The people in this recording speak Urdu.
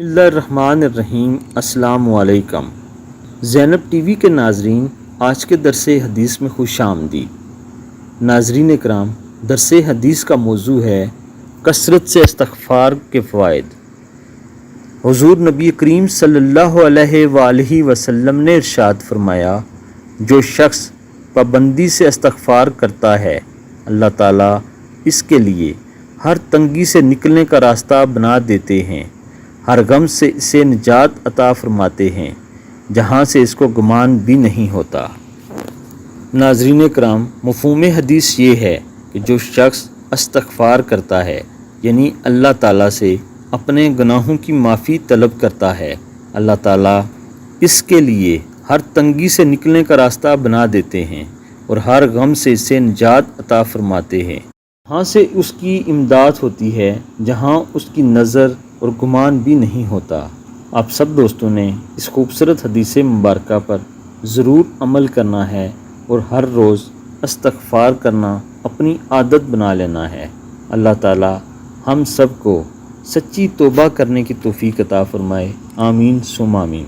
بسم اللہ الرحمن الرحیم۔ السلام علیکم زینب ٹی وی کے ناظرین، آج کے درس حدیث میں خوش آمدید۔ ناظرین کرام، درس حدیث کا موضوع ہے کثرت سے استغفار کے فوائد۔ حضور نبی کریم صلی اللہ علیہ وآلہ وسلم نے ارشاد فرمایا، جو شخص پابندی سے استغفار کرتا ہے، اللہ تعالیٰ اس کے لیے ہر تنگی سے نکلنے کا راستہ بنا دیتے ہیں، ہر غم سے اسے نجات عطا فرماتے ہیں جہاں سے اس کو گمان بھی نہیں ہوتا۔ ناظرین کرام، مفہوم حدیث یہ ہے کہ جو شخص استغفار کرتا ہے، یعنی اللہ تعالیٰ سے اپنے گناہوں کی معافی طلب کرتا ہے، اللہ تعالیٰ اس کے لیے ہر تنگی سے نکلنے کا راستہ بنا دیتے ہیں اور ہر غم سے اسے نجات عطا فرماتے ہیں، وہاں سے اس کی امداد ہوتی ہے جہاں اس کی نظر اور گمان بھی نہیں ہوتا۔ آپ سب دوستوں نے اس خوبصورت حدیث مبارکہ پر ضرور عمل کرنا ہے اور ہر روز استغفار کرنا اپنی عادت بنا لینا ہے۔ اللہ تعالی ہم سب کو سچی توبہ کرنے کی توفیق عطا فرمائے، آمین ثم آمین۔